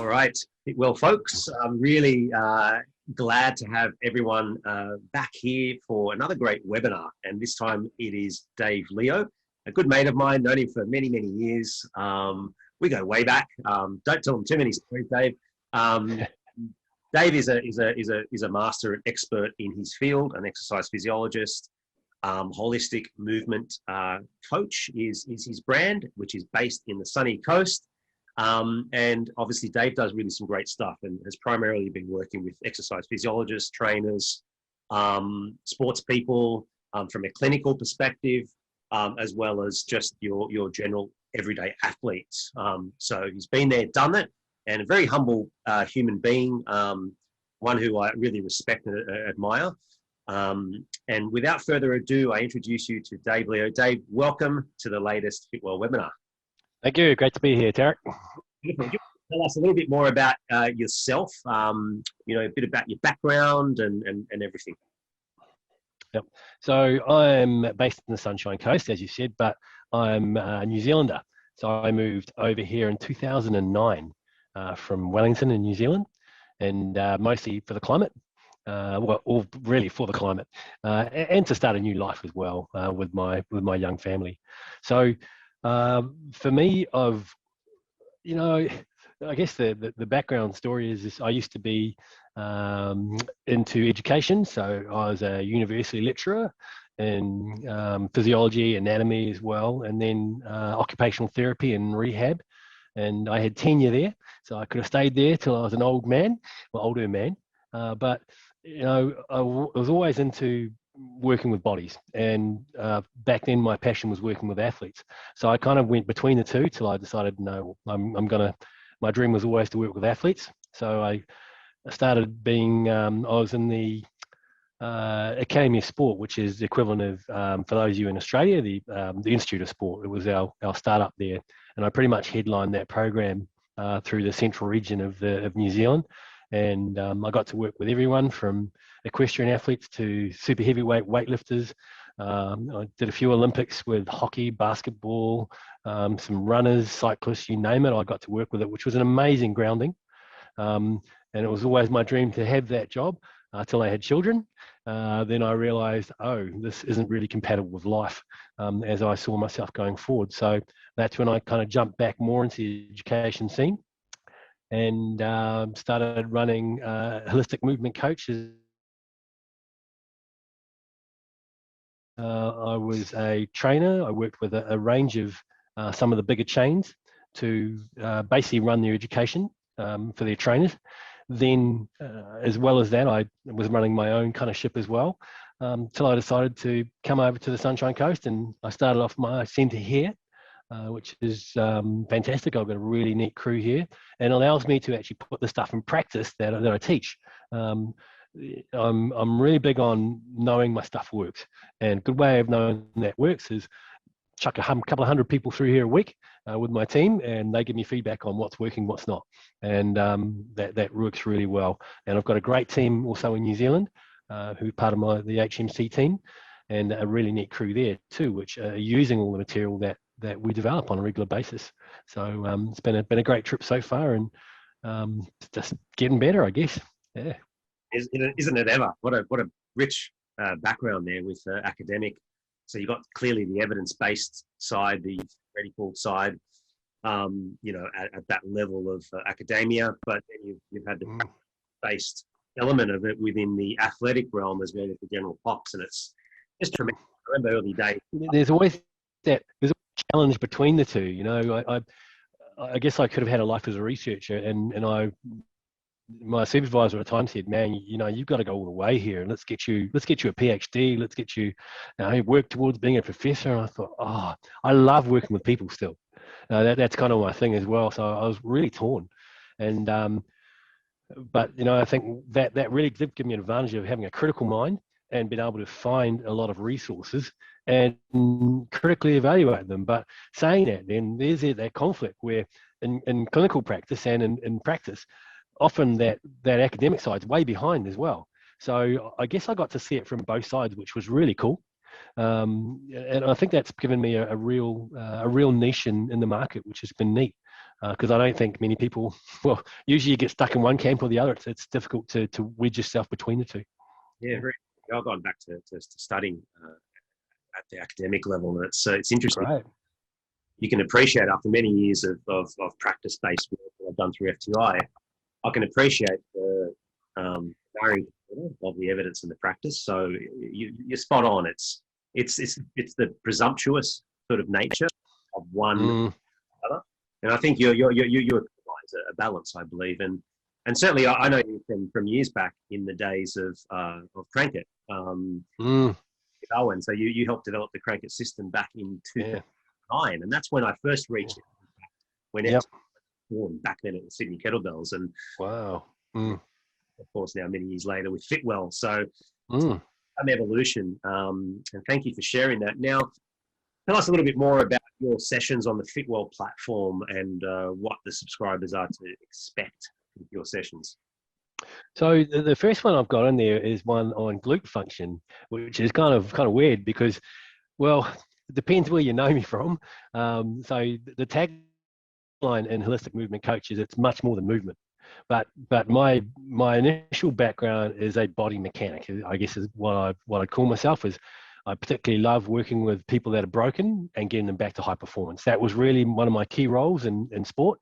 right. Well, folks, I'm really glad to have everyone back here for another great webinar. And this time it is Dave Liow, a good mate of mine, known him for many, many years. We go way back. Don't tell him too many stories, Dave. Dave is a master and expert in his field, an exercise physiologist. Holistic movement coach is his brand, which is based in the sunny coast. And obviously Dave does really some great stuff and has primarily been working with exercise physiologists, trainers, sports people from a clinical perspective, as well as just your general everyday athletes. So he's been there, done that, and a very humble human being, one who I really respect and admire. And without further ado, I introduce you to Dave Liow. Dave, welcome to the latest Fitwell webinar. Thank you. Great to be here, Tarek. Tell us a little bit more about yourself, a bit about your background and everything. Yep. So I'm based in the Sunshine Coast, as you said, but I'm a New Zealander. So I moved over here in 2009 from Wellington in New Zealand, and mostly for the climate. Or really for the climate, and to start a new life as well with my young family. So for me, I guess the background story is I used to be into education. So I was a university lecturer in physiology, anatomy as well, and then occupational therapy and rehab. And I had tenure there, so I could have stayed there till I was an older man, but I was always into working with bodies, and back then my passion was working with athletes. So I kind of went between the two till I decided, no, my dream was always to work with athletes. So I started I was in the Academy of Sport, which is the equivalent of, for those of you in Australia, the Institute of Sport. It was our startup there, and I pretty much headlined that program through the central region of New Zealand. And I got to work with everyone from equestrian athletes to super heavyweight weightlifters. I did a few Olympics with hockey, basketball, some runners, cyclists, you name it. I got to work with it, which was an amazing grounding. And it was always my dream to have that job till I had children. Then I realized, this isn't really compatible with life as I saw myself going forward. So that's when I kind of jumped back more into the education scene, and started running holistic movement coaches. I was a trainer. I worked with a range of some of the bigger chains to basically run their education for their trainers. Then, as well as that, I was running my own kind of ship as well, till I decided to come over to the Sunshine Coast, and I started off my centre here, which is fantastic. I've got a really neat crew here, and allows me to actually put the stuff in practice that I teach. I'm really big on knowing my stuff works, and a good way of knowing that works is chuck a couple of hundred people through here a week with my team, and they give me feedback on what's working, what's not, and that works really well. And I've got a great team also in New Zealand, who's part of the HMC team, and a really neat crew there too, which are using all the material that we develop on a regular basis. So it's been a great trip so far, and it's just getting better, I guess. Yeah. Isn't it ever? What a rich background there with academic. So you've got clearly the evidence-based side, the theoretical side, at that level of academia, but then you've had the based element of it within the athletic realm as well as the general pops, and it's just tremendous. I remember early days. There's always a challenge between the two. I guess I could have had a life as a researcher, and my supervisor at the time said, man, you've got to go all the way here, and let's get you a PhD, let's get you work towards being a professor. And I thought, I love working with people still. That's kind of my thing as well. So I was really torn, and but I think that really did give me an advantage of having a critical mind and being able to find a lot of resources and critically evaluate them. But saying that, then there's that conflict where in clinical practice and in practice, often that academic side's way behind as well. So I guess I got to see it from both sides, which was really cool. And I think that's given me a real niche in the market, which has been neat. because I don't think many people, well, usually you get stuck in one camp or the other. It's difficult to wedge yourself between the two. Yeah, very. I've gone back to studying at the academic level, and it's interesting. Great. You can appreciate after many years of practice-based work that I've done through FTI, I can appreciate the varying of the evidence and the practice. So you're spot on. It's the presumptuous sort of nature of one or other, and I think you provide a balance, I believe, and certainly I know you from years back in the days of Crankit, Owen. So you helped develop the Crankit system back in 2009, and that's when I first reached it. When it was born back then at the Sydney Kettlebells, and wow. Of course, now many years later with Fitwell. So some evolution. And thank you for sharing that. Now, tell us a little bit more about your sessions on the Fitwell platform and what the subscribers are to expect with your sessions. So the first one I've got in there is one on glute function, which is kind of weird because, well, it depends where you know me from. So the tagline in holistic movement coach is it's much more than movement. But my initial background is a body mechanic, I guess is what I call myself. Is I particularly love working with people that are broken and getting them back to high performance. That was really one of my key roles in sport,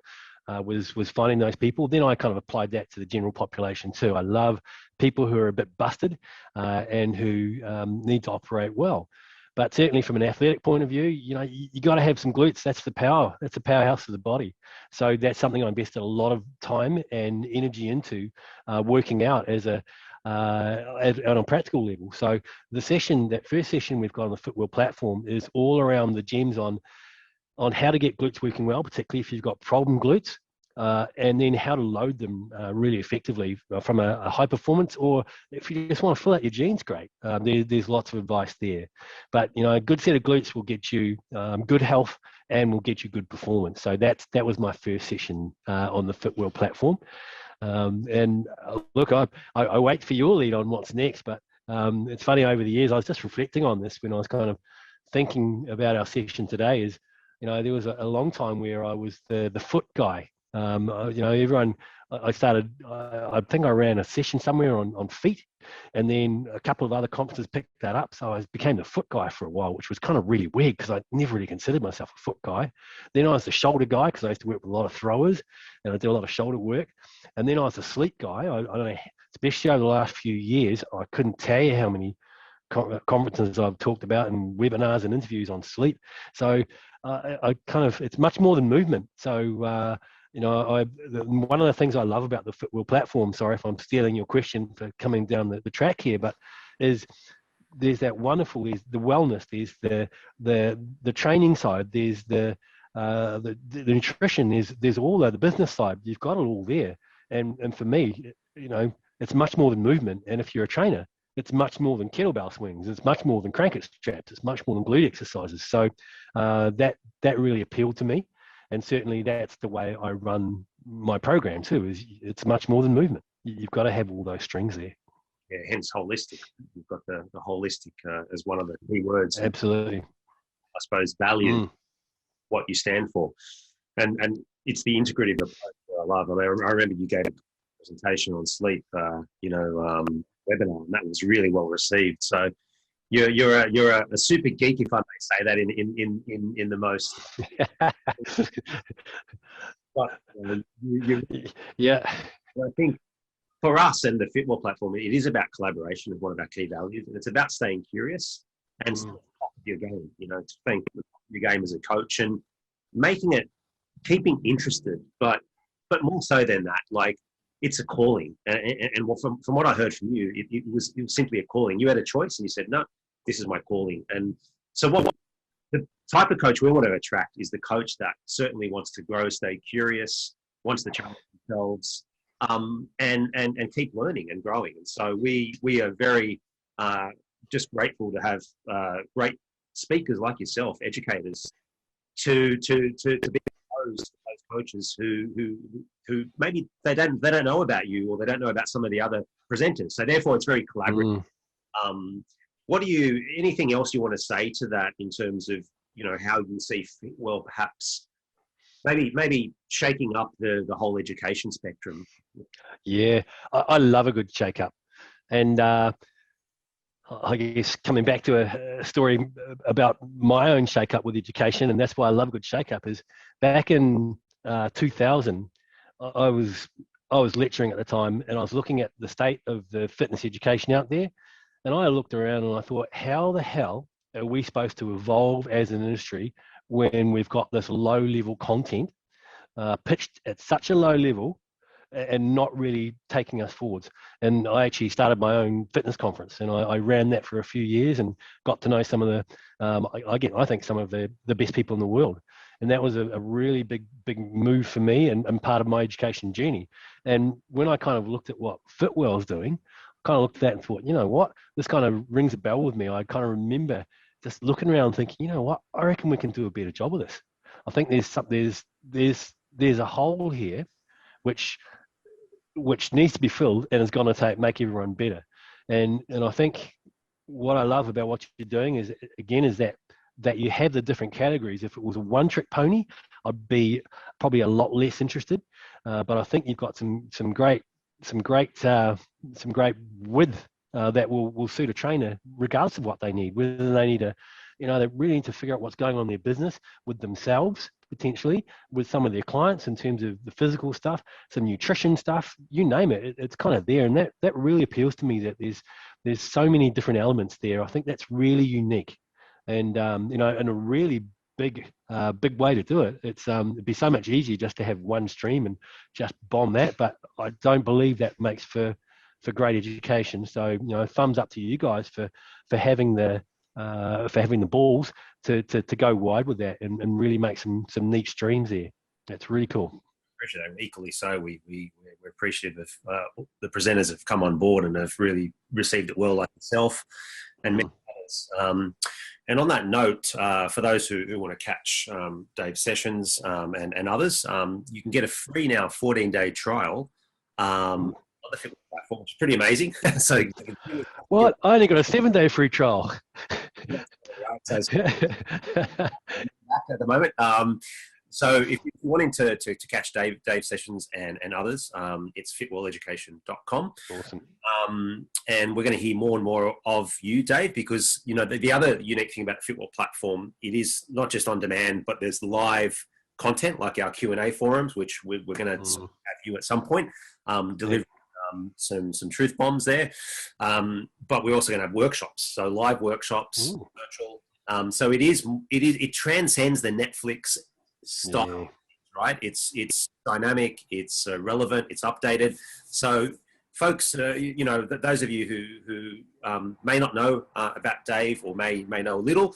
was finding those people. Then I kind of applied that to the general population too. I love people who are a bit busted and who need to operate well. But certainly from an athletic point of view, you got to have some glutes. That's the power. That's the powerhouse of the body. So that's something I invested a lot of time and energy into working out on a practical level. So that first session we've got on the Fitwell platform is all around the gems on how to get glutes working well, particularly if you've got problem glutes. And then how to load them really effectively from a high performance, or if you just want to fill out your genes, great. There's lots of advice there. But a good set of glutes will get you good health and will get you good performance. So that was my first session on the Fitwell platform. And look, I wait for your lead on what's next. But it's funny, over the years, I was just reflecting on this when I was kind of thinking about our session today. Is there was a long time where I was the foot guy. Everyone, I think I ran a session somewhere on feet, and then a couple of other conferences picked that up. So I became the foot guy for a while, which was kind of really weird because I never really considered myself a foot guy. Then I was the shoulder guy because I used to work with a lot of throwers and I do a lot of shoulder work. And then I was the sleep guy. I don't know, especially over the last few years, I couldn't tell you how many conferences I've talked about and webinars and interviews on sleep. So it's much more than movement. So, one of the things I love about the Fitwell platform, sorry if I'm stealing your question for coming down the track here, but is there's that wonderful, there's the wellness, there's the training side, there's the nutrition, there's all the business side. You've got it all there. And for me, it's much more than movement. And if you're a trainer, it's much more than kettlebell swings. It's much more than crankit straps. It's much more than glute exercises. So that really appealed to me. And certainly that's the way I run my program too, is it's much more than movement. You've got to have all those strings there. Yeah, hence holistic. You've got the holistic as one of the key words. Absolutely. I suppose value, what you stand for. And it's the integrative approach that I love. I remember you gave a presentation on sleep, webinar, and that was really well received. So you're a super geek, if I may say that, in the most. But yeah, I think for us and the Fitwell platform, it is about collaboration is one of our key values, and it's about staying curious and staying top of your game. Staying top of your game as a coach and keeping interested, but more so than that, like. It's a calling, and from what I heard from you, it was simply a calling. You had a choice, and you said, "No, this is my calling." And so, what the type of coach we want to attract is the coach that certainly wants to grow, stay curious, wants to challenge themselves, and keep learning and growing. And so, we are very just grateful to have great speakers like yourself, educators, to be those coaches who maybe they don't know about you, or they don't know about some of the other presenters. So therefore, it's very collaborative. Anything else you want to say to that in terms of how you see Fitwell perhaps maybe shaking up the whole education spectrum. Yeah, I love a good shake-up. And I guess coming back to a story about my own shake-up with education, and that's why I love a good shake-up, is back in 2000, I was lecturing at the time, and I was looking at the state of the fitness education out there, and I looked around and I thought, how the hell are we supposed to evolve as an industry when we've got this low-level content pitched at such a low level and not really taking us forwards? And I actually started my own fitness conference, and I ran that for a few years and got to know some of the, I think some of the best people in the world. And that was a really big move for me and part of my education journey. And when I kind of looked at what Fitwell's doing, I kind of looked at that and thought, you know what, this kind of rings a bell with me. I kind of remember just looking around thinking, you know what, I reckon we can do a better job of this. I think there's a hole here which needs to be filled, and is going to make everyone better. And I think what I love about what you're doing is, again, is that you have the different categories. If it was a one-trick pony, I'd be probably a lot less interested. But I think you've got some great width that will suit a trainer, regardless of what they need. Whether they need they really need to figure out what's going on in their business with themselves, potentially with some of their clients in terms of the physical stuff, some nutrition stuff, you name it. It's kind of there, and that really appeals to me, that there's so many different elements there. I think that's really unique, and and a really big way to do it. It'd be so much easier just to have one stream and just bomb that, but I don't believe that makes for great education. So thumbs up to you guys for having the balls to go wide with that and really make some neat streams there. That's really cool. Appreciate that. Equally so, we're appreciative of the presenters have come on board and have really received it well, like yourself and many others. And on that note, for those who want to catch Dave's sessions and others, you can get a free now 14-day trial on the Fitwell platform, which is pretty amazing. So, what? I only got a 7-day free trial. So at the moment. So if you're wanting to catch Dave sessions and others, it's fitwelleducation.com. Awesome. And we're going to hear more and more of you, Dave, because the other unique thing about the Fitwell platform, it is not just on demand, but there's live content like our Q&A forums, which we're going to have you at some point deliver some truth bombs there. But we're also going to have workshops, so live workshops, virtual. So it transcends the Netflix style, right? It's dynamic, it's relevant, it's updated. So folks, those of you who may not know about Dave or may know a little,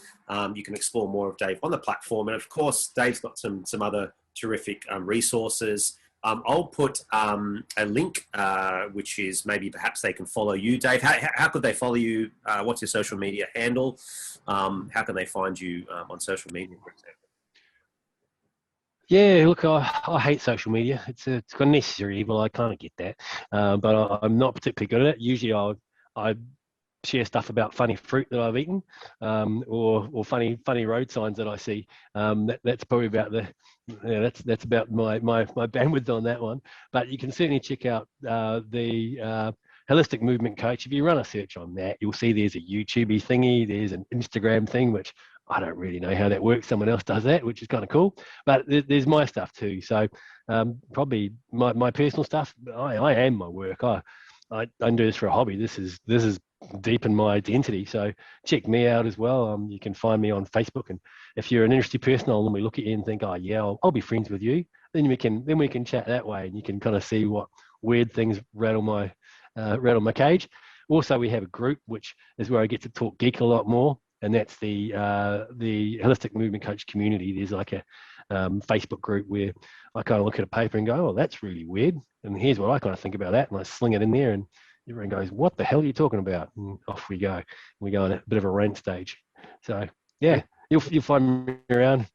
you can explore more of Dave on the platform. And of course, Dave's got some other terrific resources. I'll put a link, which is maybe perhaps they can follow you, Dave. How could they follow you? What's your social media handle? How can they find you on social media, for example? Yeah, look, I hate social media. It's got necessary evil. I kind of get that, but I'm not particularly good at it. Usually, I share stuff about funny fruit that I've eaten, or funny road signs that I see. That's probably about that's about my bandwidth on that one. But you can certainly check out the Holistic Movement Coach. If you run a search on that, you'll see there's a YouTube thingy, there's an Instagram thing, which I don't really know how that works. Someone else does that, which is kind of cool. But there's my stuff too. So probably my personal stuff. I am my work. I don't do this for a hobby. This is deep in my identity. So check me out as well. You can find me on Facebook, and if you're an interested person, I'll normally look at you and think, oh yeah, I'll be friends with you. Then we can chat that way, and you can kind of see what weird things rattle my cage. Also, we have a group which is where I get to talk geek a lot more, and that's the Holistic Movement Coach community. There's like a Facebook group where I kind of look at a paper and go, oh, that's really weird, and here's what I kind of think about that, and I sling it in there, and everyone goes, what the hell are you talking about? And off we go. We go on a bit of a rant stage. So yeah, you'll find me around.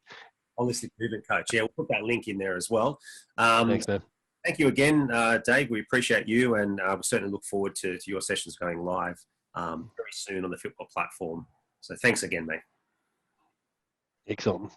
Holistic Movement Coach. Yeah, we'll put that link in there as well. Thanks, man. Thank you again, Dave. We appreciate you, and we certainly look forward to your sessions going live very soon on the Fitwell platform. So thanks again, mate. Excellent.